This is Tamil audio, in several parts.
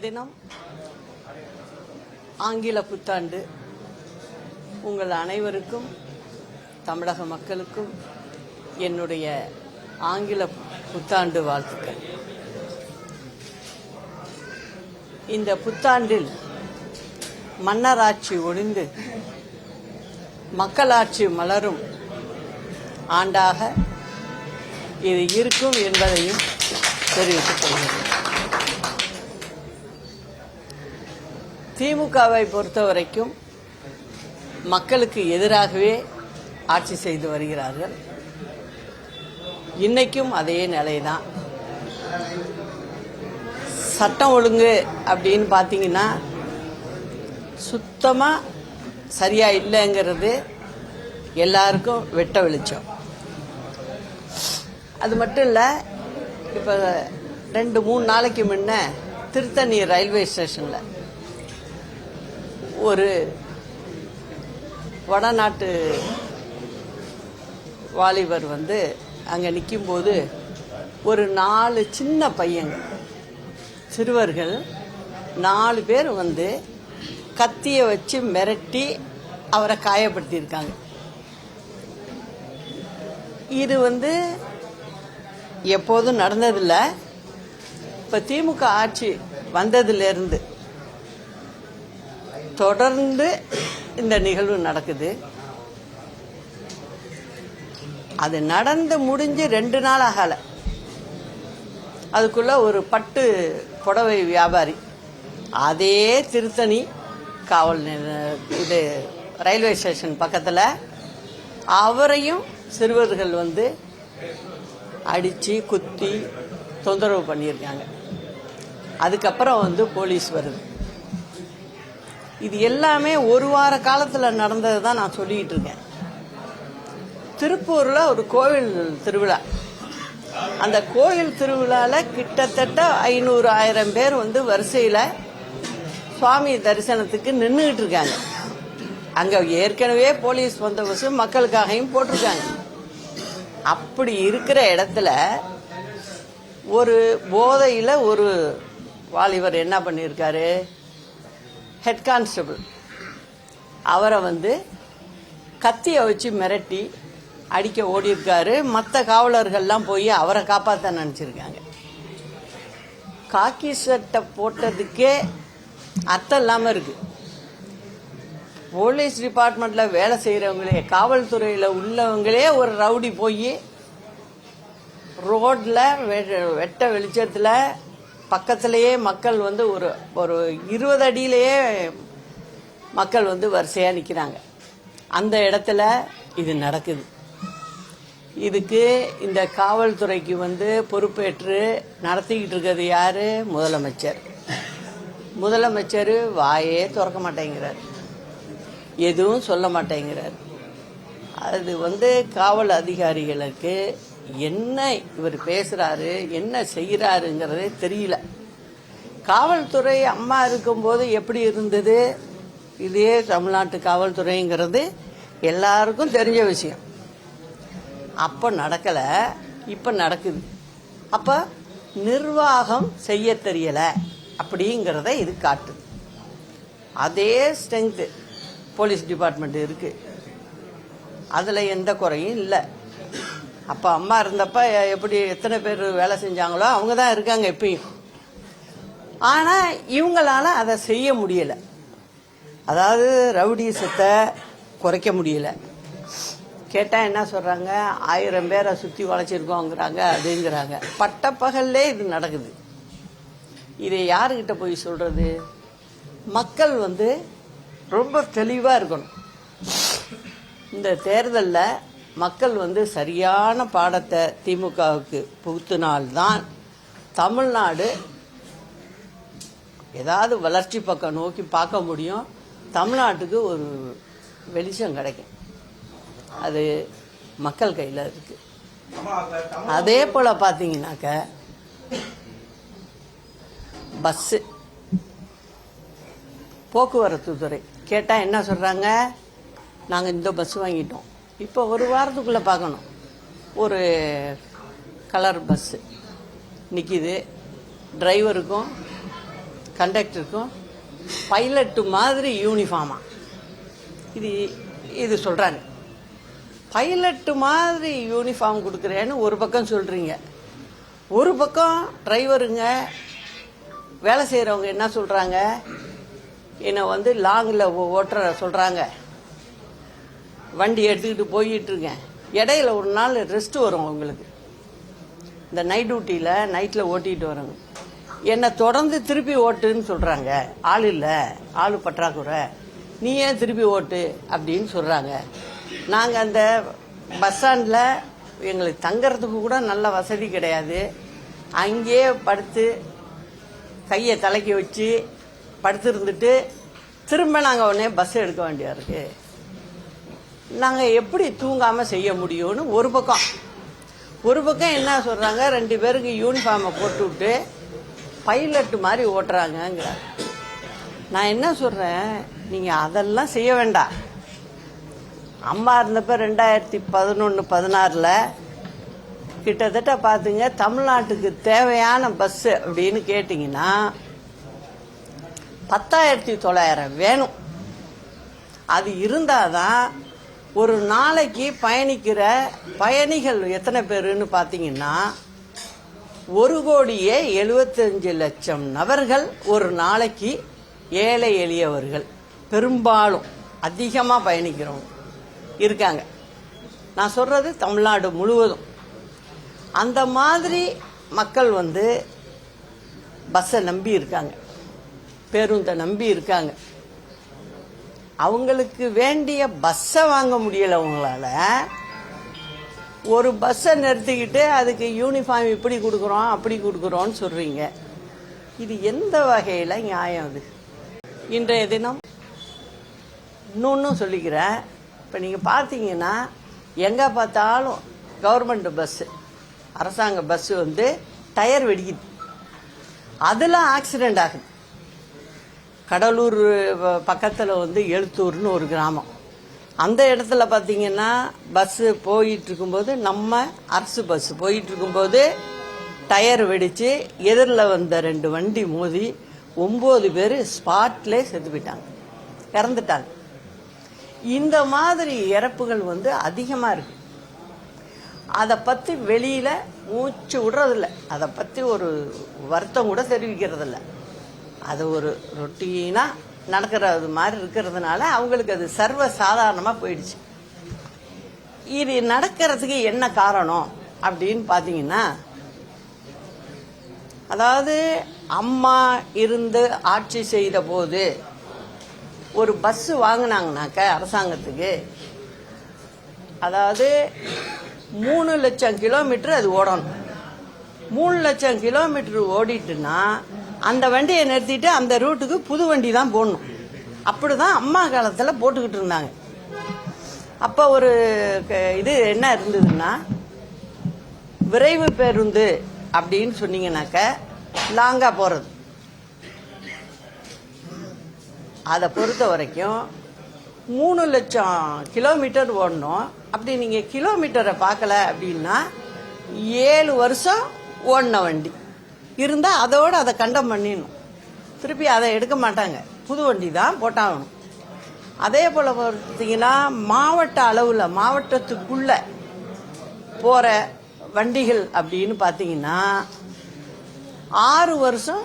தினம் ஆங்கில புத்தாண்டு. உங்கள் அனைவருக்கும், தமிழக மக்களுக்கும் என்னுடைய ஆங்கில புத்தாண்டு வாழ்த்துக்கள். இந்த புத்தாண்டில் மன்னராட்சி ஒழிந்து மக்களாட்சி மலரும் ஆண்டாக இது இருக்கும் என்பதையும் தெரிவித்துக் கொள்கிறேன். திமுகவை பொறுத்தவரைக்கும் மக்களுக்கு எதிராகவே ஆட்சி செய்து வருகிறார்கள். இன்னைக்கும் அதே நிலைதான். சட்டம் ஒழுங்கு அப்படின்னு பார்த்தீங்கன்னா சுத்தமாக சரியா இல்லைங்கிறது எல்லாருக்கும் வெட்ட வெளிச்சம். அது மட்டும் இல்லை, இப்போ 2-3 நாளைக்கு முன்ன திருத்தணி ரயில்வே ஸ்டேஷனில் ஒரு வடநாட்டு வாலிபர் அங்கே நிற்கும்போது ஒரு 4 சின்ன பையங்க, சிறுவர்கள் 4 பேர் கத்தியை வச்சு மிரட்டி அவரை காயப்படுத்தியிருக்காங்க. இது எப்போதும் நடந்ததில்லை. இப்போ திமுக ஆட்சி வந்ததிலிருந்து தொடர்ந்து இந்த நிகழ்வு நடக்குது. அது நடந்து முடிஞ்சு 2 நாள் ஆகலை. அதுக்குள்ள ஒரு பட்டு புடவை வியாபாரி அதே திருத்தணி காவல் இது ரயில்வே ஸ்டேஷன் பக்கத்தில் அவரையும் சிறுவர்கள் அடித்து குத்தி தொந்தரவு பண்ணியிருக்காங்க. அதுக்கப்புறம் போலீஸ் வருது. இது எல்லாமே ஒரு வார காலத்தில் நடந்தது தான் நான் சொல்லிக்கிட்டு இருக்கேன். திருப்பூரில் ஒரு கோவில் திருவிழா. அந்த கோயில் திருவிழாவில் கிட்டத்தட்ட 500-1000 பேர் வரிசையில் சுவாமி தரிசனத்துக்கு நின்றுகிட்டு இருக்காங்க. அங்கே ஏற்கனவே போலீஸ் பந்தோபஸ்து மக்களுக்காகவும் போட்டிருக்காங்க. அப்படி இருக்கிற இடத்துல ஒரு போதையில் ஒரு வாலிபர் என்ன பண்ணியிருக்காரு, ஹெட் கான்ஸ்டபிள் அவரை கத்தியை வச்சு மிரட்டி அடிக்க ஓடியிருக்காரு. மற்ற காவலர்கள்லாம் போய் அவரை காப்பாற்ற நினச்சிருக்காங்க. காக்கி சட்டை போட்டதுக்கே அர்த்தம் இல்லாமல் இருக்கு. போலீஸ் டிபார்ட்மெண்ட்ல வேலை செய்யறவங்களே, காவல்துறையில் உள்ளவங்களே ஒரு ரவுடி போய் ரோட்ல வெட்ட வெளிச்சத்தில் பக்கத்திலேயே மக்கள் ஒரு 20 அடியிலேயே மக்கள் வரிசையா நிற்கிறாங்க. அந்த இடத்துல இது நடக்குது. இதுக்கு இந்த காவல்துறைக்கு பொறுப்பேற்று நடத்திக்கிட்டு இருக்கிறது யாரு? முதலமைச்சர். முதலமைச்சர் வாயே திறக்க மாட்டேங்கிறார், எதுவும் சொல்ல மாட்டேங்கிறார். அது காவல் அதிகாரிகளுக்கு என்ன இவர் பேசுறாரு, என்ன செய்யறாருங்கிறதே தெரியல. காவல்துறை அம்மா இருக்கும்போது எப்படி இருந்தது, இதே தமிழ்நாட்டு காவல்துறைங்கிறது எல்லாருக்கும் தெரிஞ்ச விஷயம். அப்ப நடக்கல, இப்ப நடக்குது. அப்ப நிர்வாகம் செய்ய தெரியல அப்படிங்கிறத இது காட்டுது. அதே ஸ்ட்ரென்த் போலீஸ் டிபார்ட்மெண்ட் இருக்கு, அதுல எந்த குறையும் இல்லை. அப்ப அம்மா இருந்தப்ப எப்படி எத்தனை பேர் வேலை செஞ்சாங்களோ அவங்க தான் இருக்காங்க எப்பயும். ஆனா இவங்களால அதை செய்ய முடியல. அதாவது ரவுடிசத்தை குறைக்க முடியல. கேட்டா என்ன சொல்றாங்க, 1000 பேரை சுத்தி வளைச்சிருக்கோங்கிறாங்க, அதுங்கிறாங்க. பட்டப்பகல்லே இது நடக்குது. இதை யாருக்கிட்ட போய் சொல்றது? மக்கள் ரொம்ப தெளிவா இருக்கணும். இந்த தேர்தலில் மக்கள் சரியான பாடத்தை திமுகவுக்கு புகுத்தினால்தான் தமிழ்நாடு ஏதாவது வளர்ச்சி பக்கம் நோக்கி பார்க்க முடியும். தமிழ்நாட்டுக்கு ஒரு வெளிச்சம் கிடைக்கும். அது மக்கள் கையில் இருக்கு. அதே போல பார்த்தீங்கன்னாக்க பஸ்ஸு, போக்குவரத்து துறை கேட்டால் என்ன சொல்கிறாங்க, நாங்கள் இந்த பஸ் வாங்கிட்டோம். இப்போ ஒரு வாரத்துக்குள்ளே பார்க்கணும், ஒரு கலர் பஸ்ஸு நிற்கிது. டிரைவருக்கும் கண்டக்டருக்கும் பைலட்டு மாதிரி யூனிஃபார்மா. இது சொல்கிறாங்க. பைலட்டு மாதிரி யூனிஃபார்ம் கொடுக்குறேன்னு ஒரு பக்கம் சொல்கிறீங்க, ஒரு பக்கம் டிரைவருங்க வேலை செய்கிறவங்க என்ன சொல்கிறாங்க, என்னை வந்து லாங்கில் ஓட்டுற சொல்கிறாங்க, வண்டி எடுத்துக்கிட்டு போயிட்டுருக்கேன், இடையில ஒரு நாள் ரெஸ்ட் வரும் உங்களுக்கு, இந்த நைட் டியூட்டியில் நைட்டில் ஓட்டிகிட்டு வரங்க, என்னை தொடர்ந்து திருப்பி ஓட்டுன்னு சொல்கிறாங்க, ஆள் இல்லை, ஆள் பற்றாக்குறை, நீ ஏன் திருப்பி ஓட்டு அப்படின்னு சொல்கிறாங்க. நாங்கள் அந்த பஸ் ஸ்டாண்டில் எங்களுக்கு தங்கறதுக்கு கூட நல்ல வசதி கிடையாது, அங்கேயே படுத்து கையை தலைக்கி வச்சு படுத்து இருந்துட்டு திரும்ப நாங்கள் உடனே பஸ் எடுக்க வேண்டியா இருக்கு. நாங்கள் எப்படி தூங்காமல் செய்ய முடியும்னு ஒரு பக்கம் என்ன சொல்கிறாங்க, 2 பேருக்கு யூனிஃபார்மை போட்டு விட்டு பைலட்டு மாதிரி ஓட்டுறாங்கங்கிறார். நான் என்ன சொல்கிறேன், நீங்கள் அதெல்லாம் செய்ய வேண்டாம். அம்மா இருந்தப்போ 2011-16 கிட்டத்தட்ட பார்த்துங்க, தமிழ்நாட்டுக்கு தேவையான பஸ்ஸு அப்படின்னு கேட்டிங்கன்னா 10,900 வேணும். அது இருந்தால் தான் ஒரு நாளைக்கு பயணிக்கிற பயணிகள் எத்தனை பேருன்னு பார்த்தீங்கன்னா 1,75,00,000 நபர்கள் ஒரு நாளைக்கு, ஏழை எளியவர்கள் பெரும்பாலும் அதிகமாக பயணிக்கிறவங்க இருக்காங்க. நான் சொல்கிறது தமிழ்நாடு முழுவதும். அந்த மாதிரி மக்கள் வந்து பஸ்ஸை நம்பி இருக்காங்க, பேருந்தை நம்பி இருக்காங்க. அவங்களுக்கு வேண்டிய பஸ்ஸை வாங்க முடியலை அவங்களால. ஒரு பஸ்ஸை நிறுத்திக்கிட்டு அதுக்கு யூனிஃபார்ம் இப்படி கொடுக்குறோம் அப்படி கொடுக்குறோன்னு சொல்கிறீங்க. இது எந்த வகையில் நியாயம்? அது இன்றைய தினம் இன்னொன்றும் சொல்லிக்கிறேன். இப்போ நீங்கள் பார்த்தீங்கன்னா எங்கே பார்த்தாலும் கவர்மெண்ட் பஸ்ஸு, அரசாங்க பஸ்ஸு வந்து டயர் வெடிக்குது, அதில் ஆக்சிடெண்ட் ஆகுது. கடலூர் பக்கத்தில் வந்து எழுத்தூர்னு ஒரு கிராமம், அந்த இடத்துல பார்த்தீங்கன்னா பஸ்ஸு போயிட்டு இருக்கும்போது, நம்ம அரசு பஸ்ஸு போயிட்டு இருக்கும்போது டயர் வெடித்து எதிரில் வந்த 2 வண்டி மோதி 9 பேர் ஸ்பாட்லே செத்து போயிட்டாங்க, இறந்துட்டாங்க. இந்த மாதிரி இறப்புகள் வந்து அதிகமாக இருக்கு. அதை பற்றி வெளியில் மூச்சு விடுறதில்ல, அதை பற்றி ஒரு வருத்தம் கூட தெரிவிக்கிறதில்ல. அது ஒரு ரொட்டீனாக நடக்கிறது மாதிரி இருக்கிறதுனால அவங்களுக்கு அது சர்வ சாதாரணமாக போயிடுச்சு. இது நடக்கிறதுக்கு என்ன காரணம் அப்படின்னு பார்த்தீங்கன்னா, அதாவது அம்மா இருந்து ஆட்சி செய்த போது ஒரு பஸ்ஸு வாங்கினாங்கனாக்க அரசாங்கத்துக்கு, அதாவது 3 லட்சம் கிலோமீட்டர் அது ஓடணும். 3 லட்சம் கிலோமீட்டர் ஓடிட்டுன்னா அந்த வண்டியை நிறுத்திட்டு அந்த ரூட்டுக்கு புது வண்டி தான் போடணும். அப்படிதான் அம்மா காலத்தில் போட்டுக்கிட்டு இருந்தாங்க. அப்போ ஒரு இது என்ன இருந்ததுன்னா, விரைவு பேருந்து அப்படின்னு சொன்னீங்கன்னாக்க லாங்கா போகிறது, அதை பொறுத்த வரைக்கும் 3 லட்சம் கிலோமீட்டர் ஓடணும். அப்படி நீங்கள் கிலோமீட்டரை பார்க்கல அப்படின்னா 7 வருஷம் ஓடின வண்டி இருந்தால் அதோடு அதை கண்டம் பண்ணிடணும், திருப்பி அதை எடுக்க மாட்டாங்க, புது வண்டி தான் போட்டாகணும். அதே போல் பார்த்தீங்கன்னா மாவட்ட அளவில் மாவட்டத்துக்குள்ளே போகிற வண்டிகள் அப்படின்னு பார்த்தீங்கன்னா 6 வருஷம்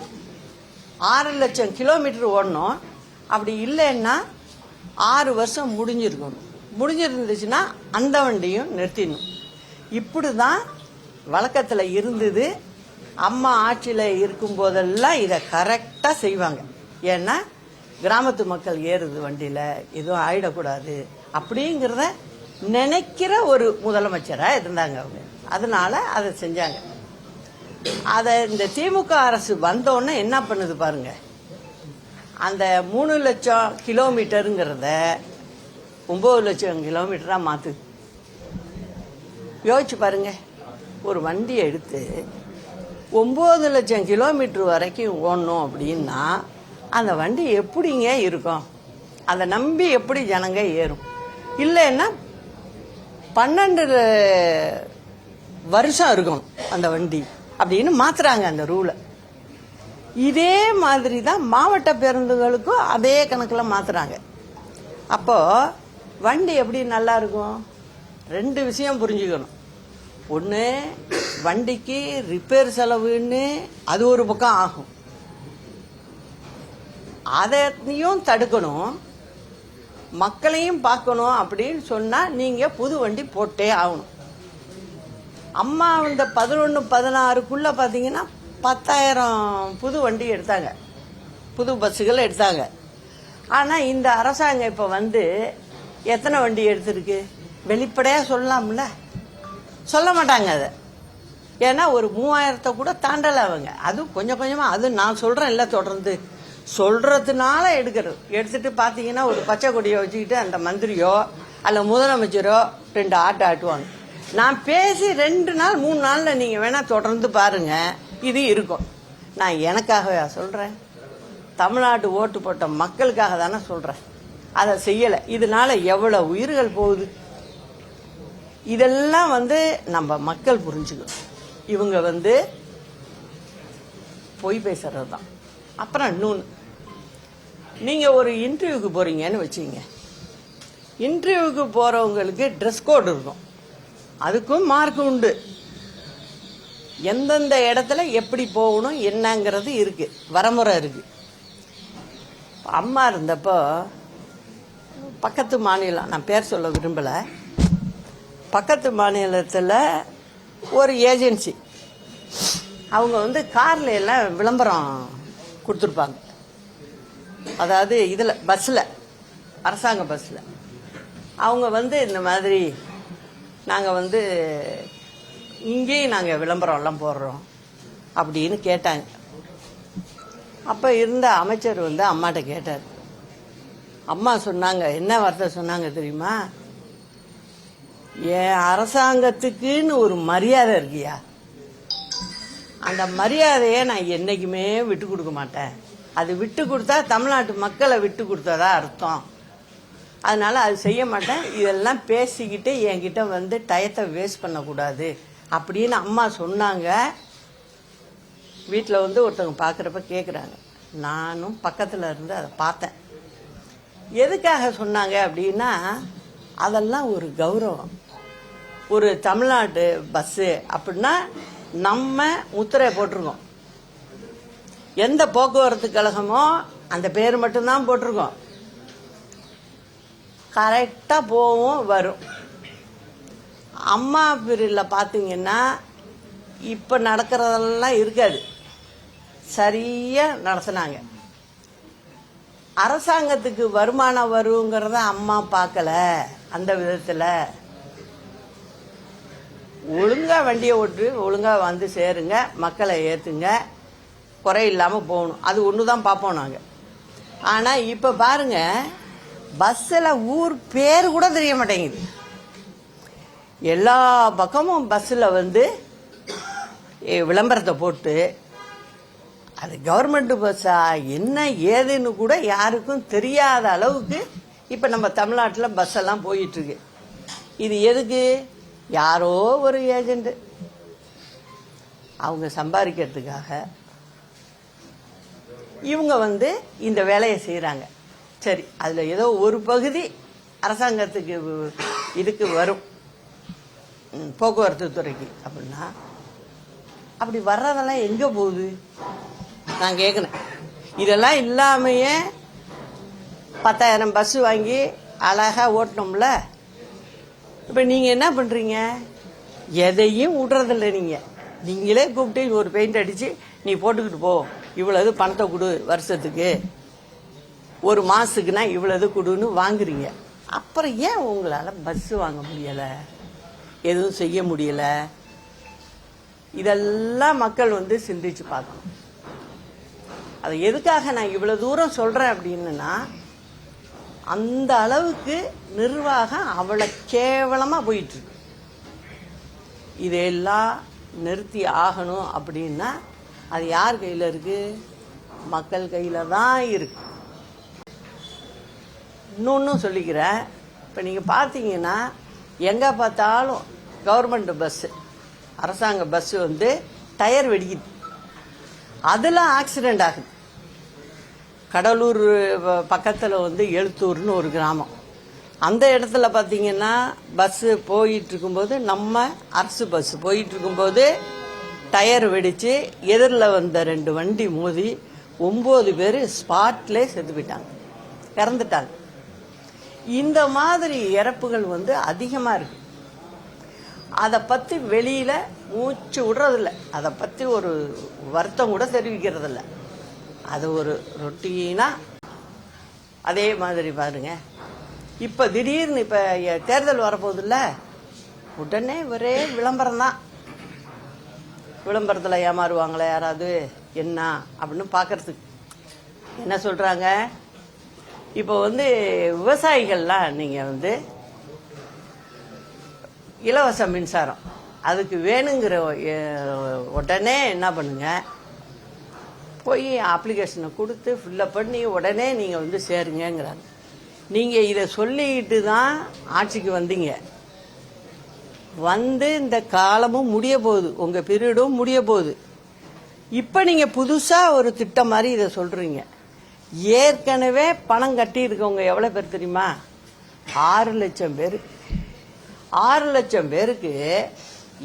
6 லட்சம் கிலோமீட்டர் ஓடணும். அப்படி இல்லைன்னா 6 வருஷம் முடிஞ்சிருந்துச்சுன்னா அந்த வண்டியும் நிறுத்திடணும். இப்படி தான் வழக்கத்தில் இருந்தது. அம்மா ஆட்சியில் இருக்கும் போதெல்லாம் இதை கரெக்டாக செய்வாங்க. ஏன்னா கிராமத்து மக்கள் ஏறுது வண்டியில், எதுவும் ஆயிடக்கூடாது அப்படிங்கிறத நினைக்கிற ஒரு முதலமைச்சராக இருந்தாங்க அவங்க. அதனால அதை செஞ்சாங்க. அதை இந்த திமுக அரசு வந்தோடனே என்ன பண்ணுது பாருங்க, அந்த 3 லட்சம் கிலோமீட்டருங்கிறத 9 லட்சம் கிலோமீட்டராக மாற்றுது. யோசிச்சு பாருங்க, ஒரு வண்டியை எடுத்து 9 லட்சம் கிலோமீட்டர் வரைக்கும் ஓடணும் அப்படின்னா அந்த வண்டி எப்படிங்க இருக்கும்? அதை நம்பி எப்படி ஜனங்க ஏறும்? இல்லைன்னா 12 வருஷம் இருக்கும் அந்த வண்டி அப்படின்னு மாத்துறாங்க அந்த ரூலை. இதே மாதிரி தான் மாவட்ட பேருந்துகளுக்கும் அதே கணக்கில் மாற்றுறாங்க. அப்போது வண்டி எப்படி நல்லா இருக்கும்? 2 விஷயம் புரிஞ்சுக்கணும். ஒன்று, வண்டிக்கு ரிப்பேர் செலவுன்னு அது ஒரு பக்கம் ஆகும், அதையும் தடுக்கணும், மக்களையும் பார்க்கணும். அப்படின்னு சொன்னால் நீங்கள் புது வண்டி போட்டே ஆகணும். அம்மா இந்த 11-16க்குள்ளே பார்த்தீங்கன்னா 10,000 புது வண்டி எடுத்தாங்க, புது பஸ்ஸுகள் எடுத்தாங்க. ஆனால் இந்த அரசாங்கம் இப்போ வந்து எத்தனை வண்டி எடுத்திருக்கு வெளிப்படையாக சொல்லலாம்ல? சொல்ல மாட்டாங்க அதை. ஏன்னா ஒரு 3000 கூட தாண்டலை அவங்க. அதுவும் கொஞ்சம் கொஞ்சமாக, அது நான் சொல்கிறேன் இல்லை, தொடர்ந்து சொல்கிறதுனால எடுத்துட்டு பார்த்தீங்கன்னா ஒரு பச்சை கொடியை வச்சுக்கிட்டு அந்த மந்திரியோ அல்ல முதலமைச்சரோ 2 ஆட்டோ ஆட்டுவாங்க. நான் பேசி 2 நாள் 3 நாளில் நீங்கள் வேணால் தொடர்ந்து பாருங்கள், இது இருக்கும். நான் எனக்காகவே சொல்கிறேன், தமிழ்நாட்டு ஓட்டு போட்ட மக்களுக்காக தானே சொல்கிறேன். அதை செய்யலை. இதனால எவ்வளோ உயிர்கள் போகுது? இதெல்லாம் வந்து நம்ம மக்கள் புரிஞ்சுக்கணும். இவங்க வந்து பொய் பேசுறது தான். அப்புறம் இன்னொன்று, நீங்கள் ஒரு இன்டர்வியூக்கு போகிறீங்கன்னு வச்சுங்க, இன்டர்வியூக்கு போகிறவங்களுக்கு ட்ரெஸ் கோட் இருக்கும், அதுக்கும் மார்க் உண்டு. எந்தெந்த இடத்துல எப்படி போகணும் என்னங்கிறது இருக்குது, வரமுறை இருக்குது. அம்மா இருந்தப்போ பக்கத்து மாநிலம், நான் பேர் சொல்ல விரும்பலை, பக்கத்து மாநிலத்தில் ஒரு ஏஜென்சி, அவங்க வந்து காரில் எல்லாம் விளம்பரம் கொடுத்துருப்பாங்க. அதாவது இதில் பஸ்ஸில், அரசாங்க பஸ்ஸில் அவங்க வந்து இந்த மாதிரி நாங்கள் வந்து இங்கேயும் நாங்கள் விளம்பரம்லாம் போடுறோம் அப்படின்னு கேட்டாங்க. அப்போ இருந்த அமைச்சர் வந்து அம்மாட்ட கேட்டார். அம்மா சொன்னாங்க, என்ன வார்த்தை சொன்னாங்க தெரியுமா? என் அரசாங்கத்துக்குன்னு ஒரு மரியாதை இருக்கியா, அந்த மரியாதையை நான் என்னைக்குமே விட்டு கொடுக்க மாட்டேன். அது விட்டு கொடுத்தா தமிழ்நாட்டு மக்களை விட்டு கொடுத்ததா அர்த்தம். அதனால அது செய்ய மாட்டேன். இதெல்லாம் பேசிக்கிட்டு என்கிட்ட வந்து டயத்தை வேஸ்ட் பண்ணக்கூடாது அப்படின்னு அம்மா சொன்னாங்க. வீட்டில் வந்து ஒருத்தவங்க பார்க்குறப்ப கேட்குறாங்க, நானும் பக்கத்தில் இருந்து அதை பார்த்தேன். எதுக்காக சொன்னாங்க அப்படின்னா, அதெல்லாம் ஒரு கௌரவம். ஒரு தமிழ்நாட்டு பஸ்ஸு அப்படின்னா நம்ம முத்திரை போட்டிருக்கோம். எந்த போக்குவரத்து கழகமோ அந்த பேர் மட்டும்தான் போட்டிருக்கோம். கரெக்டாக போவோம் வரும். அம்மா பீரியடில் பார்த்தீங்கன்னா இப்போ நடக்கிறதெல்லாம் இருக்காது, சரியாக நடத்தினாங்க. அரசாங்கத்துக்கு வருமானம் வருங்கிறத அம்மா பார்க்கல. அந்த விதத்தில் ஒழுங்காக வண்டியை ஓட்டு, ஒழுங்காக வந்து சேருங்க, மக்களை ஏற்றுங்க, குறை இல்லாமல் போகணும், அது ஒன்று தான் பார்ப்போம் நாங்கள். ஆனால் இப்போ பாருங்கள், பஸ்ஸில் ஊர் பேர் கூட தெரிய மாட்டேங்குது. எல்லா பக்கமும் பஸ்ஸில் வந்து விளம்பரத்தை போட்டு, அது கவர்மெண்ட் பஸ்ஸா என்ன ஏதுன்னு கூட யாருக்கும் தெரியாத அளவுக்கு இப்போ நம்ம தமிழ்நாட்டில் பஸ்ஸெல்லாம் போயிட்டுருக்கு. இது எதுக்கு? யாரோ ஒரு ஏஜெண்ட்டு அவங்க சம்பாதிக்கிறதுக்காக இவங்க வந்து இந்த வேலையை செய்கிறாங்க. சரி, அதில் ஏதோ ஒரு பகுதி அரசாங்கத்துக்கு இதுக்கு வரும், போக்குவரத்து துறைக்கு அப்படின்னா, அப்படி வர்றதெல்லாம் எங்கே போகுது நான் கேட்குறேன். இதெல்லாம் இல்லாமையே 10,000 பஸ்ஸு வாங்கி அழகாக ஓட்டணும்ல. இப்போ நீங்கள் என்ன பண்ணுறீங்க? எதையும் விட்றதில்ல. நீங்களே கூப்பிட்டு ஒரு பெயிண்ட் அடித்து நீ போட்டுக்கிட்டு போ, இவ்வளவு பணத்தை கொடு, வருஷத்துக்கு ஒரு மாதத்துக்குன்னா இவ்வளவு கொடுன்னு வாங்குறீங்க. அப்புறம் ஏன் உங்களால் பஸ்ஸு வாங்க முடியலை, எதுவும் செய்ய முடியலை? இதெல்லாம் மக்கள் வந்து சிந்திச்சு பார்க்கணும். அது எதுக்காக நான் இவ்வளோ தூரம் சொல்கிறேன் அப்படின்னா, அந்த அளவுக்கு நிர்வாகம் அவ்வளோ கேவலமாக போயிட்டுருக்கு. இதெல்லாம் நிறுத்தி ஆகணும் அப்படின்னா அது யார் கையில் இருக்குது? மக்கள் கையில் தான் இருக்கு. இன்னொன்றும் சொல்லிக்கிறேன், இப்போ நீங்கள் பார்த்தீங்கன்னா எங்கே பார்த்தாலும் கவர்மெண்ட் பஸ்ஸு, அரசாங்க பஸ்ஸு வந்து டயர் வெடிக்குது. அதெல்லாம் ஆக்சிடென்ட் ஆகுது. கடலூர் பக்கத்தில் வந்து எழுத்தூர்னு ஒரு கிராமம். அந்த இடத்துல பார்த்தீங்கன்னா பஸ்ஸு போயிட்டு இருக்கும்போது, நம்ம அரசு பஸ் போயிட்டு இருக்கும்போது டயர் வெடித்து எதிரில் வந்த 2 வண்டி மோதி 9 பேர் ஸ்பாட்லே செத்து போயிட்டாங்க, இறந்துட்டாங்க. இந்த மாதிரி இறப்புகள் வந்து அதிகமாக இருக்கு. அதை பற்றி வெளியில் மூச்சு விடுறதில்ல, அதை பற்றி ஒரு வருத்தம் கூட தெரிவிக்கிறதில்ல. அது ஒரு ரொட்டீனாக. அதே மாதிரி பாருங்க, இப்போ திடீர்னு இப்போ தேர்தல் வரப்போகுதுல்ல, உடனே ஒரே விளம்பரம் தான். விளம்பரத்தில் ஏமாறுவாங்களே யாராவது என்ன அப்படின்னு பார்க்கறதுக்கு என்ன சொல்கிறாங்க, இப்போ வந்து விவசாயிகள்லாம் நீங்கள் வந்து இலவச மின்சாரம் அதுக்கு வேணுங்கிற உடனே என்ன பண்ணுங்க, போய் அப்ளிகேஷனை கொடுத்து ஃபில்லப் பண்ணி உடனே நீங்கள் வந்து சேருங்கிறாங்க. நீங்கள் இதை சொல்லிக்கிட்டு தான் ஆட்சிக்கு வந்தீங்க. வந்து இந்த காலமும் முடிய போகுது, உங்கள் பீரியடும் முடிய போகுது. இப்போ நீங்கள் புதுசாக ஒரு திட்டம் மாதிரி இதை சொல்கிறீங்க. ஏற்கனவே பணம் கட்டியிருக்கவங்க எவ்வளோ பேர் தெரியுமா? 6 லட்சம் பேர். 6 லட்சம் பேருக்கு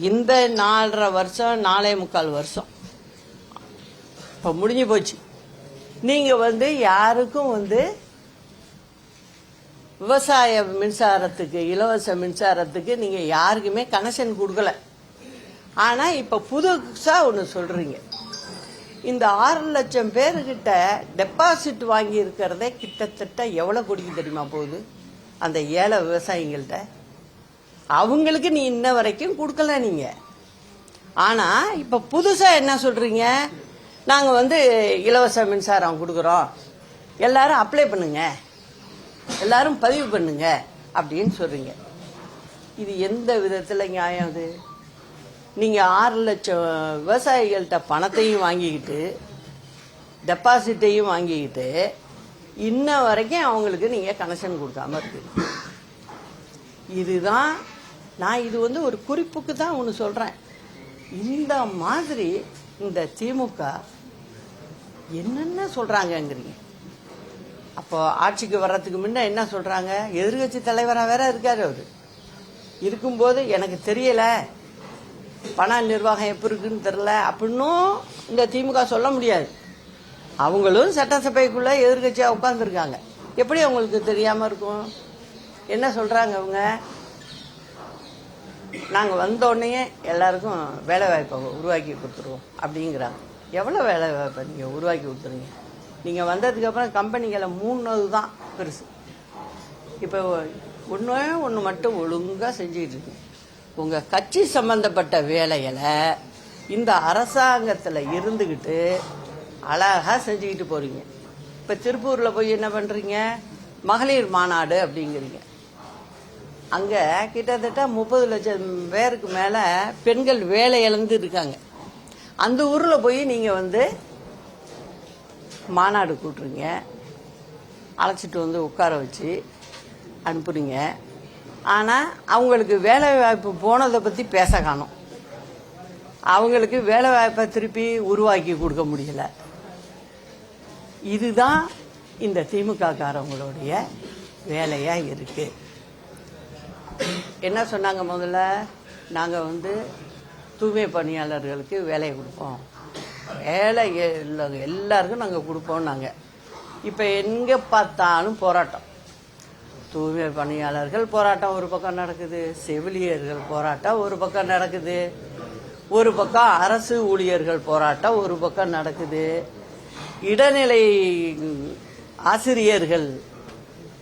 இந்த 4.5 வருஷம் 4.25 வருஷம் இப்போ முடிஞ்சு போச்சு. நீங்கள் வந்து யாருக்கும் வந்து விவசாய மின்சாரத்துக்கு, இலவச மின்சாரத்துக்கு நீங்கள் யாருக்குமே கனெக்ஷன் கொடுக்கல. ஆனால் இப்போ புதுசாக ஒன்று சொல்கிறீங்க. இந்த 6 லட்சம் பேர்கிட்ட டெபாசிட் வாங்கி இருக்கிறதே கிட்டத்தட்ட எவ்வளோ கோடிக்கு தெரியுமா போகுது? அந்த ஏழை விவசாயிகள்கிட்ட அவங்களுக்கு நீ இன்ன வரைக்கும் கொடுக்கல நீங்கள். ஆனால் இப்போ புதுசாக என்ன சொல்கிறீங்க, நாங்கள் வந்து இலவச மின்சாரம் கொடுக்குறோம், எல்லாரும் அப்ளை பண்ணுங்க, எல்லாரும் பதிவு பண்ணுங்க அப்படின்னு சொல்கிறீங்க. இது எந்த விதத்தில் நியாயம்? அது நீங்கள் 6 லட்சம் விவசாயிகள்கிட்ட பணத்தையும் வாங்கிக்கிட்டு டெபாசிட்டையும் வாங்கிக்கிட்டு இன்ன வரைக்கும் அவங்களுக்கு நீங்கள் கனெக்ஷன் கொடுக்காம இருக்கு. இதுதான் நான் இது வந்து ஒரு குறிப்புக்கு தான் ஒன்று சொல்கிறேன். இந்த மாதிரி இந்த திமுக என்னென்ன சொல்கிறாங்கங்கிறீங்க. அப்போ ஆட்சிக்கு வர்றதுக்கு முன்ன என்ன சொல்கிறாங்க, எதிர்கட்சி தலைவராக வேற இருக்காரு. அவர் இருக்கும்போது எனக்கு தெரியலை, பண நிர்வாகம் எப்படி இருக்குன்னு தெரில அப்படின்னும் இந்த திமுக சொல்ல முடியாது. அவங்களும் சட்டசபைக்குள்ளே எதிர்கட்சியாக உட்காந்துருக்காங்க. எப்படி அவங்களுக்கு தெரியாமல் இருக்கும்? என்ன சொல்கிறாங்க அவங்க, நாங்கள் வந்தோடனே எல்லாருக்கும் வேலை வாய்ப்பை உருவாக்கி கொடுத்துருவோம் அப்படிங்கிறாங்க. எவ்வளோ வேலை வாய்ப்பை நீங்கள் உருவாக்கி கொடுத்துருங்க? நீங்கள் வந்ததுக்கப்புறம் கம்பெனிகளை 3 தான் பெருசு. இப்போ ஒன்று மட்டும் ஒழுங்காக செஞ்சுக்கிட்டு இருக்கு. உங்கள் கட்சி சம்பந்தப்பட்ட வேலைகளை இந்த அரசாங்கத்தில் இருந்துக்கிட்டு அழகாக செஞ்சுக்கிட்டு போகிறீங்க. இப்போ திருப்பூரில் போய் என்ன பண்ணுறீங்க, மகளிர் மாநாடு அப்படிங்கிறீங்க. அங்கே கிட்டத்தட்ட 30 லட்சம் பேருக்கு மேலே பெண்கள் வேலை இழந்து இருக்காங்க. அந்த ஊரில் போய் நீங்கள் வந்து மாநாடு கூட்டுறீங்க, அழைச்சிட்டு வந்து உட்கார வச்சு அனுப்புறீங்க. ஆனால் அவங்களுக்கு வேலை வாய்ப்பு போனதை பற்றி பேச காணோம். அவங்களுக்கு வேலை வாய்ப்பை திருப்பி உருவாக்கி கொடுக்க முடியல. இதுதான் இந்த திமுக காரங்களுடைய வேலையாக இருக்கு. என்ன சொன்னாங்க முதல்ல, நாங்கள் வந்து தூய்மை பணியாளர்களுக்கு வேலையை கொடுப்போம், வேலை எல்லாருக்கும் நாங்கள் கொடுப்போம். நாங்கள் இப்போ எங்கே பார்த்தாலும் போராட்டம். தூய்மை பணியாளர்கள் போராட்டம் ஒரு பக்கம் நடக்குது, செவிலியர்கள் போராட்டம் ஒரு பக்கம் நடக்குது, ஒரு பக்கம் அரசு ஊழியர்கள் போராட்டம் ஒரு பக்கம் நடக்குது, இடைநிலை ஆசிரியர்கள்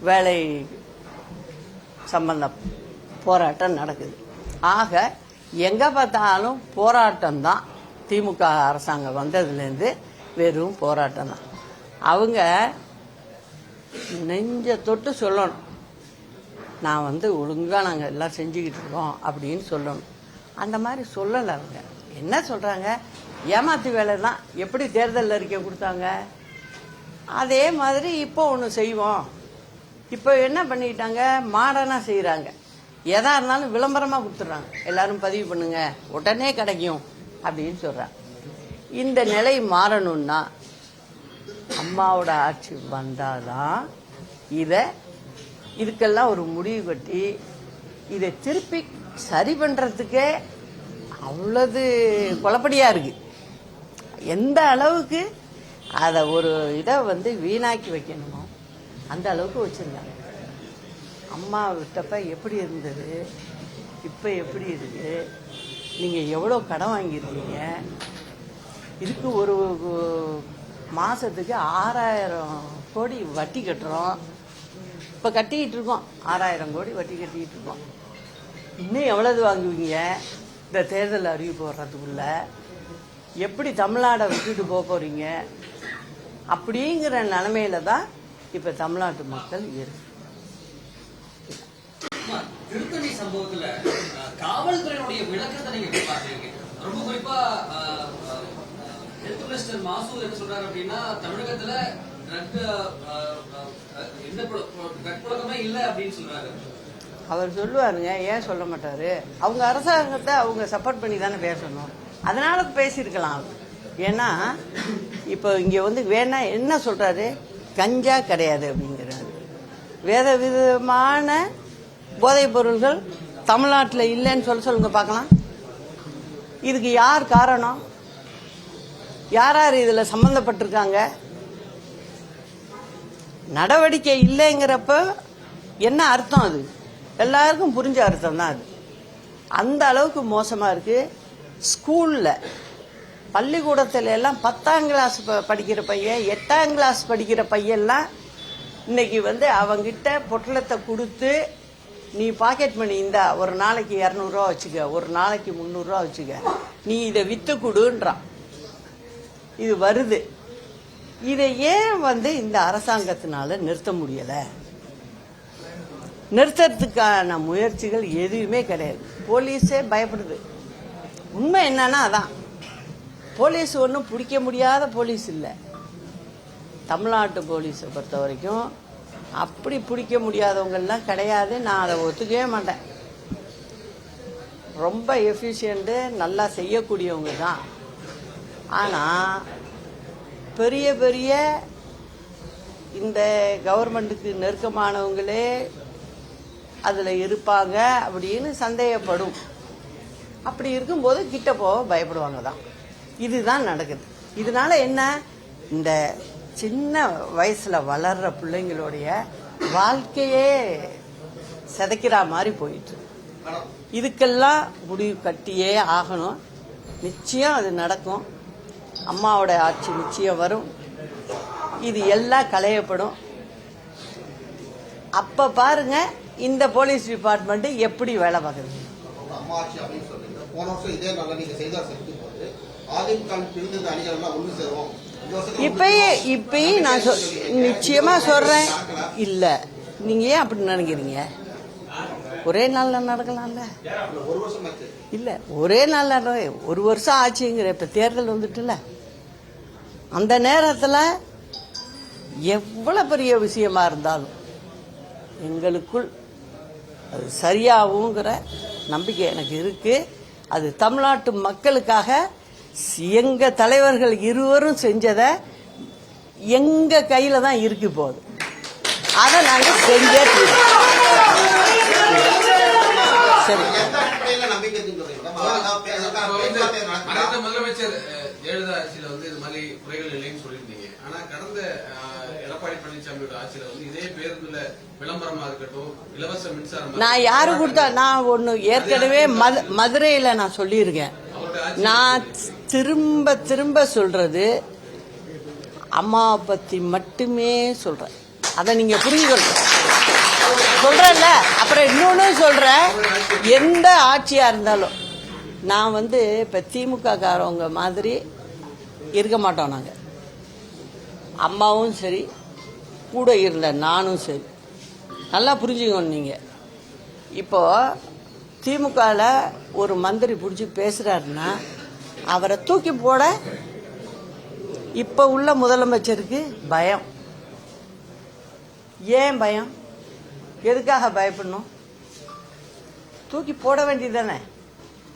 வேலை சம்பந்த போராட்டம் நடக்குது. ஆக எங்கே பார்த்தாலும் போராட்டம் தான். திமுக அரசாங்கம் வந்ததுலேருந்து வெறும் போராட்டம் தான். அவங்க நெஞ்ச தொட்டு சொல்லணும், நான் வந்து ஒழுங்காக நாங்கள் எல்லாம் செஞ்சுக்கிட்டு இருக்கோம் அப்படின்னு சொல்லணும். அந்த மாதிரி சொல்லலை. அவங்க என்ன சொல்கிறாங்க, ஏமாத்து வேலை தான். எப்படி தேர்தல் அறிக்கை கொடுத்தாங்க அதே மாதிரி இப்போ ஒன்று செய்வோம். இப்போ என்ன பண்ணிக்கிட்டாங்க, மாடர்னாக செய்கிறாங்க. எதா இருந்தாலும் விளம்பரமாக கொடுத்துட்றாங்க, எல்லாரும் பதிவு பண்ணுங்க உடனே கிடைக்கும் அப்படின்னு சொல்கிறாங்க. இந்த நிலை மாறணும்னா அம்மாவோட ஆட்சி வந்தாதான் இதுக்கெல்லாம் ஒரு முடிவு கட்டி இதை திருப்பி சரி பண்றதுக்கே அவ்வளவு குழப்படியா இருக்கு. எந்த அளவுக்கு அதை ஒரு இதை வீணாக்கி வைக்கணுமோ அந்த அளவுக்கு வச்சிருந்தாங்க. அம்மா விட்டப்ப எப்படி இருந்தது, இப்ப எப்படி இருக்கு, நீங்க எவ்வளவு கடன் வாங்கியிருக்கீங்க, இதுக்கு ஒரு மாசத்துக்கு 6000 கோடி வட்டி கட்டுறோம். இப்ப கட்டிக்கிட்டு இருக்கோம், 6000 கோடி வட்டி கட்டிக்கிட்டு இருக்கோம். இன்னும் எவ்வளவு வாங்குவீங்க இந்த தேர்தல் அறிவிப்பு வர்றதுக்குள்ள, எப்படி தமிழ்நாடை விட்டுட்டு போக போறீங்க அப்படிங்கிற நிலைமையில தான் இப்ப தமிழ்நாட்டு மக்கள் இருக்கு. திருத்தணி சம்பவத்துல காவல்துறையினுடைய விளக்கத்தை நீங்க பாக்குறீங்க. ரொம்ப குறிப்பா ஹெல்த் மினிஸ்டர் மாசூத் என்ன சொல்றாரு அப்படின்னா, தமிழகத்துல ட்ரக் புழக்கமே இல்லை அப்படின்னு சொல்றாரு. அவர் சொல்லுவாருங்க, ஏன் சொல்ல மாட்டாரு? அவங்க அரசாங்கத்தை அவங்க சப்போர்ட் பண்ணி தானே பேசணும், அதனால பேசியிருக்கலாம். ஏன்னா இப்போ இங்க வேணா என்ன சொல்றாரு, கஞ்சா கிடையாது அப்படிங்கிறாரு. வேற விதமான போதைப் பொருள்கள் தமிழ்நாட்டில் இல்லைன்னு சொல்லுங்க பார்க்கலாம். இதுக்கு யார் காரணம்? யார் யார் இதுல சம்பந்தப்பட்டிருக்காங்க? நடவடிக்கை இல்லைங்கிறப்ப என்ன அர்த்தம்? அது எல்லாருக்கும் புரிஞ்ச அர்த்தம் தான். அது அந்த அளவுக்கு மோசமா இருக்கு. ஸ்கூல்ல பள்ளிக்கூடத்துல எல்லாம் 10ஆம் கிளாஸ் படிக்கிற பையன், 8ஆம் கிளாஸ் படிக்கிற பையன்லாம் இன்னைக்கு அவங்கிட்ட பொட்டலத்தை கொடுத்து, நீ பாக்கெட் மணி இந்தா, ஒரு நாளைக்கு 200 ரூபா வச்சுக்க, ஒரு நாளைக்கு 300 ரூபா வச்சுக்க, நீ இதை வித்து கொடுன்றான். இது வருது. இதை ஏன் இந்த அரசாங்கத்தினால நிறுத்த முடியல? நிறுத்தறதுக்கான முயற்சிகள் எதுவுமே கிடையாது. போலீஸே பயப்படுது. உண்மை என்னன்னா அதான், போலீஸ் ஒன்றும் பிடிக்க முடியாத போலீஸ் இல்லை. தமிழ்நாட்டு போலீஸை பொறுத்த வரைக்கும் அப்படி பிடிக்க முடியாதவங்கெல்லாம் கிடையாது. நான் அதை ஒத்துக்கவே மாட்டேன். ரொம்ப எஃபிஷியன்ட்டு, நல்லா செய்யக்கூடியவங்க தான். ஆனால் பெரிய பெரிய இந்த கவர்மெண்ட்டுக்கு நெருக்கமானவங்களே அதில் இருப்பாங்க அப்படின்னு சந்தேகப்படும். அப்படி இருக்கும்போது கிட்ட போக பயப்படுவாங்க தான். இதுதான் நடக்குது. இதனால என்ன, இந்த சின்ன வயசுல வளர்ற பிள்ளைங்களுடைய வாழ்க்கையே சிதைக்கிற மாதிரி போயிட்டு. இதுக்கெல்லாம் முடிவு கட்டியே ஆகணும். நிச்சயம் அது நடக்கும். அம்மாவோட ஆட்சி நிச்சயம் வரும். இது எல்லாம் களையப்படும். அப்ப பாருங்க இந்த போலீஸ் டிபார்ட்மெண்ட் எப்படி வேலை பார்க்குது. இப்பயும் நான் நிச்சயமா சொல்றேன். இல்ல, நீங்க ஏன் அப்படி நினைக்கிறீங்க? ஒரே நாள்ல நடக்கலாம்ல? இல்ல, ஒரே நாள்ல 1 வருஷம் ஆச்சுங்கிற. இப்ப தேர்தல் வந்துட்டுல, அந்த நேரத்துல எவ்வளவு பெரிய விஷயமா இருந்தாலும் எங்களுக்குள் அது சரியாகுங்கிற நம்பிக்கை எனக்கு இருக்கு. அது தமிழ்நாட்டு மக்களுக்காக எங்க தலைவர்கள் இருவரும் செஞ்சதை எங்க கையில தான் இருக்கு. போகுது, அதை நாங்க செஞ்சே சரி. முதலமைச்சர் ஜெயலலிதா ஆட்சியில இது மாதிரி குறைகள் இல்லைன்னு சொல்லியிருந்தீங்க. ஆனா கடந்த எடப்பாடி பழனிசாமியோட ஆட்சியில இதே பேருந்துல விளம்பரமா இருக்கட்டும், இலவச மின்சாரம், நான் யாரு கொடுத்தா, நான் ஒண்ணு ஏற்கனவே மதுரையில நான் சொல்லியிருக்கேன். நான் திரும்ப திரும்ப சொல்றது அம்மாவை பத்தி மட்டுமே சொல்றேன். அதை நீங்க புரிஞ்சுக்கணும். சொல்றேன்ல, அப்புறம் இன்னொன்னு சொல்றேன். எந்த ஆட்சியா இருந்தாலும் நான் இப்ப திமுக காரவங்க மாதிரி இருக்க மாட்டோம். நாங்க அம்மாவும் சரி, கூட இருந்த நானும் சரி. நல்லா புரிஞ்சுக்கணும் நீங்க. இப்போ திமுகல ஒரு மந்திரி பிடிச்சி பேசுறாருன்னா அவரை தூக்கி போட இப்ப உள்ள முதலமைச்சருக்கு பயம். ஏன் பயம்? எதுக்காக பயப்படணும்? தூக்கி போட வேண்டியதானே.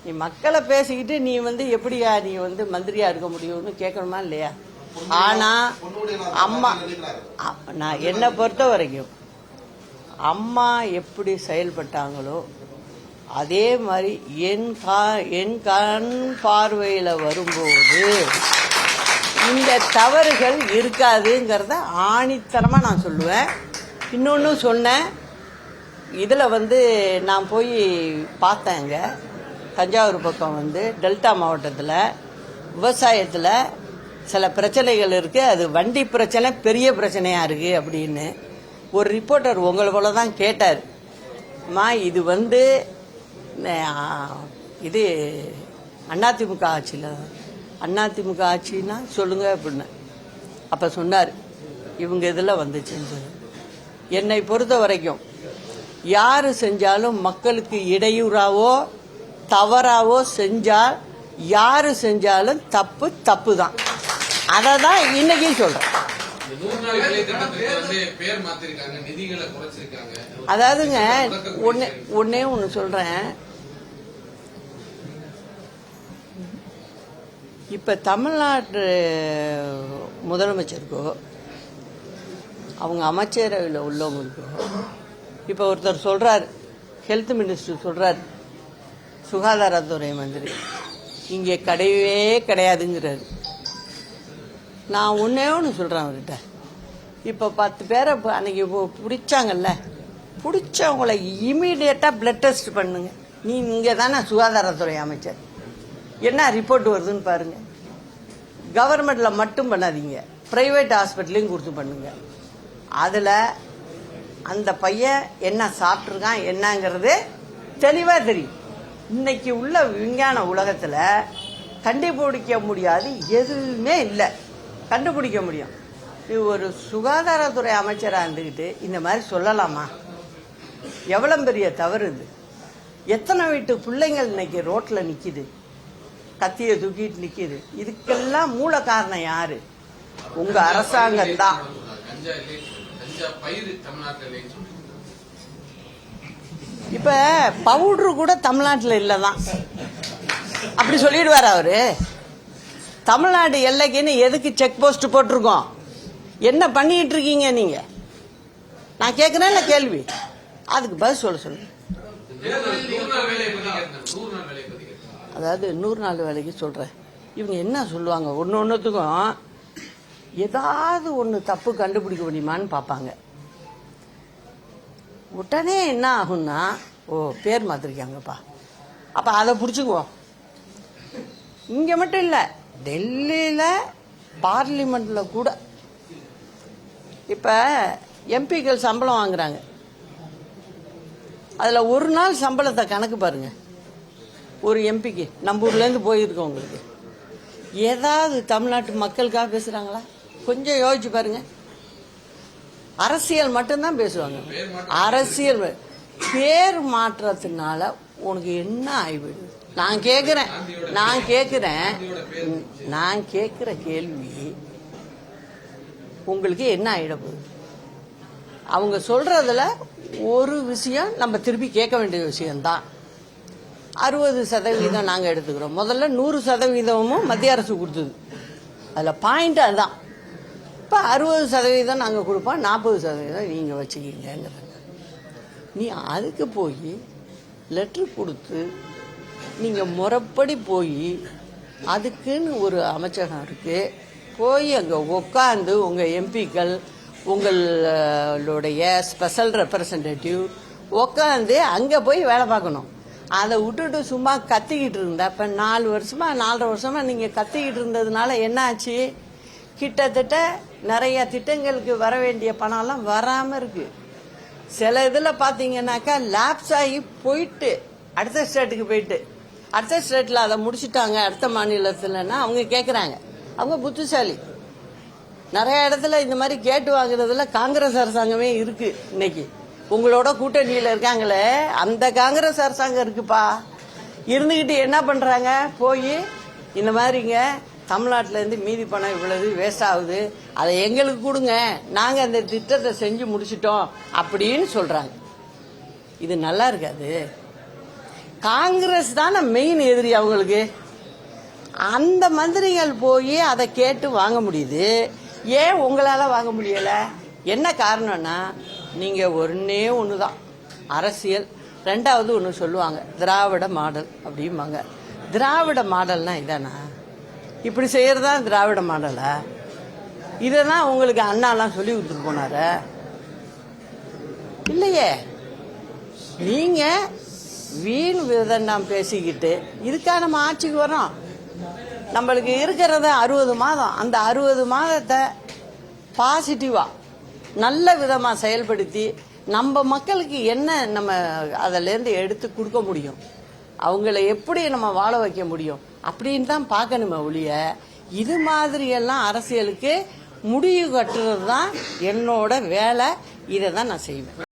நீ மக்களை பேசிக்கிட்டு நீ எப்படியா நீ மந்திரியா இருக்க முடியும்னு கேட்கணுமா இல்லையா? ஆனா அம்மா நான் என்னை பொறுத்த வரைக்கும் அம்மா எப்படி செயல்பட்டாங்களோ அதே மாதிரி என் கண் பார்வையில் வரும்போது இந்த தவறுகள் இருக்காதுங்கிறத ஆணித்தரமாக நான் சொல்லுவேன். இன்னொன்று சொன்னேன், இதில் நான் போய் பார்த்தேங்க, தஞ்சாவூர் பக்கம் டெல்டா மாவட்டத்தில் விவசாயத்தில் சில பிரச்சனைகள் இருக்குது, அது வண்டி பிரச்சனை பெரிய பிரச்சனையாக இருக்குது அப்படின்னு ஒரு ரிப்போர்ட்டர் உங்களை போல தான் கேட்டார். அம்மா இது இது அதிமுக ஆட்சியில் அதிமுக ஆட்சின்னா சொல்லுங்க அப்படின்னு. அப்போ சொன்னார் இவங்க இதில் வந்துச்சுன்னு சொல்லி. என்னை பொறுத்த வரைக்கும் யார் செஞ்சாலும் மக்களுக்கு இடையூறாவோ தவறாவோ செஞ்சால் யார் செஞ்சாலும் தப்பு தான். அதை தான் இன்னைக்கும் சொல்கிறேன். அதாவதுங்க ஒன்னே ஒன்று சொல்கிறேன். இப்போ தமிழ்நாட்டு முதலமைச்சருக்கோ அவங்க அமைச்சரவையில் உள்ளவங்களுக்கோ இப்போ ஒருத்தர் சொல்கிறார், ஹெல்த் மினிஸ்டர் சொல்கிறார், சுகாதாரத்துறை மந்திரி இங்கே கிடையவே கிடையாதுங்கிறாரு. நான் ஒன்றே ஒன்று சொல்கிறேன் அவர்கிட்ட, இப்போ 10 பேரை அன்னைக்கு பிடிச்சாங்கல்ல, பிடிச்சவங்கள இமீடியட்டாக பிளட் டெஸ்ட் பண்ணுங்க. நீ இங்கே தானே சுகாதாரத்துறை அமைச்சர், என்ன ரிப்போர்ட் வருதுன்னு பாருங்க. கவர்மெண்ட்டில் மட்டும் பண்ணாதீங்க, ப்ரைவேட் ஹாஸ்பிட்டலையும் கொடுத்து பண்ணுங்க. அதில் அந்த பையன் என்ன சாப்பிட்ருக்கான் என்னங்கிறது தெளிவாக தெரியும். இன்னைக்கு உள்ள விஞ்ஞான உலகத்தில் கண்டுபிடிக்க முடியாது எதுவுமே இல்லை, கண்டுபிடிக்க முடியும். இது ஒரு சுகாதாரத்துறை அமைச்சராக இருந்துக்கிட்டு இந்த மாதிரி சொல்லலாமா? எவ்வளோ பெரிய தவறு இது. எத்தனை வீட்டு பிள்ளைங்கள் இன்னைக்கு ரோட்டில் நிற்கிது, கத்தியை தூக்கிட்டு நிற்கிது. இதுக்கெல்லாம் மூல காரணம் யாரு? உங்க அரசாங்கம் தான். இப்ப பவுடரு கூட தமிழ்நாட்டில் இல்லதான் அப்படி சொல்லிடுவார் அவரு. தமிழ்நாடு எல்லைக்குன்னு எதுக்கு செக் போஸ்ட் போட்டிருக்கோம்? என்ன பண்ணிட்டு இருக்கீங்க நீங்க? நான் கேட்கிறேன் இல்ல கேள்வி, அதுக்கு பதில் சொல்லுங்க. அதாவது 100 நாள் வேலைக்கு சொல்றேன். இவங்க என்ன சொல்லுவாங்க, ஒன்னொன்னுத்துக்கும் ஏதாவது ஒன்று தப்பு கண்டுபிடிக்க முடியுமான்னு பார்ப்பாங்க. உடனே என்ன ஆகும்னா, ஓ பேர் மாத்திருக்காங்கப்பா, அப்போ அதை பிடிச்சிக்குவோம். இங்கே மட்டும் இல்லை, டெல்லியில் பார்லிமெண்ட்டில் கூட இப்போ எம்பிக்கள் சம்பளம் வாங்குறாங்க. அதில் ஒரு நாள் சம்பளத்தை கணக்கு பாருங்க. ஒரு எம்பிக்கு நம்ம ஊர்லேருந்து போயிருக்கவங்களுக்கு ஏதாவது தமிழ்நாட்டு மக்களுக்காக பேசுகிறாங்களா? கொஞ்சம் யோசிச்சு பாருங்க. அரசியல் மட்டும்தான் பேசுவாங்க. அரசியல் பேர் மாற்றத்தினால உனக்கு என்ன ஆகிவிடுது? நான் கேட்குற கேள்வி உங்களுக்கு என்ன ஆகிட போகுது? அவங்க சொல்றதுல ஒரு விஷயம் நம்ம திருப்பி கேட்க வேண்டிய விஷயம்தான். 60% நாங்கள் எடுத்துக்கிறோம். முதல்ல 100% மத்திய அரசு கொடுத்தது. அதில் பாயிண்ட் அதுதான். இப்போ 60% நாங்கள் கொடுப்போம், 40% நீங்கள் வச்சுக்கிங்கிறாங்க. நீ அதுக்கு போய் லெட்ரு கொடுத்து நீங்கள் முறைப்படி போய் அதுக்குன்னு ஒரு அமைச்சகம் இருக்குது, போய் அங்கே உட்காந்து உங்கள் எம்பிக்கள் உங்களுடைய ஸ்பெஷல் ரெப்ரசன்டேட்டிவ் உட்காந்து அங்கே போய் வேலை பார்க்கணும். அதை விட்டுட்டு சும்மா கத்திக்கிட்டு இருந்தா, இப்போ 4 வருஷமா 4.5 வருஷமா நீங்கள் கத்திக்கிட்டு இருந்ததுனால என்ன ஆச்சு? கிட்டத்தட்ட நிறைய திட்டங்களுக்கு வர வேண்டிய பணம்லாம் வராமல் இருக்கு. சில இதில் பார்த்தீங்கன்னாக்கா லேப்ஸ் ஆகி போயிட்டு அடுத்த ஸ்டேட்டுக்கு போயிட்டு அடுத்த ஸ்டேட்டில் அதை முடிச்சுட்டாங்க, அடுத்த மாநிலத்தில்னா அவங்க கேட்குறாங்க. அவங்க புத்திசாலி. நிறைய இடத்துல இந்த மாதிரி கேட்டு வாங்குறதுல காங்கிரஸ் அரசாங்கமே இருக்கு. இன்னைக்கு உங்களோட கூட்டணியில் இருக்காங்களே அந்த காங்கிரஸ் அரசாங்கம் இருக்குப்பா. இருந்துக்கிட்டு என்ன பண்ணுறாங்க? போய் இந்த மாதிரிங்க தமிழ்நாட்டிலேருந்து மீதி பணம் இவ்வளவு வேஸ்ட் ஆகுது, அதை எங்களுக்கு கொடுங்க, நாங்கள் அந்த திட்டத்தை செஞ்சு முடிச்சிட்டோம் அப்படின்னு சொல்கிறாங்க. இது நல்லா இருக்காது. காங்கிரஸ் தானே மெயின் எதிரி அவங்களுக்கு. அந்த மந்திரிகள் போய் அதை கேட்டு வாங்க முடியுது, ஏன் உங்களால் வாங்க முடியலை? என்ன காரணம்னா நீங்கள் ஒன்றே ஒன்று தான் அரசியல். ரெண்டாவது ஒன்று சொல்லுவாங்க, திராவிட மாடல் அப்படிம்பாங்க. திராவிட மாடல்னா இதானா? இப்படி செய்யறதா திராவிட மாடலா? இதை தான் உங்களுக்கு அண்ணாலாம் சொல்லி கொடுத்துட்டு போனார இல்லையே. நீங்க வீண் விதம் பேசிக்கிட்டு இதுக்கா நம்ம ஆட்சிக்கு வரோம்? நம்மளுக்கு இருக்கிறத 60 மாதம். அந்த 60 மாதத்தை பாசிட்டிவா நல்ல விதமா செயல்படுத்தி நம்ம மக்களுக்கு என்ன நம்ம அதிலேருந்து எடுத்து கொடுக்க முடியும், அவங்கள எப்படி நம்ம வாழ வைக்க முடியும் அப்படின்னு தான் பார்க்கணுமே ஒழிய, இது மாதிரியெல்லாம் அரசியலுக்கு முடிவு கட்டுறது தான் என்னோட வேலை. இதை தான் நான் செய்வேன்.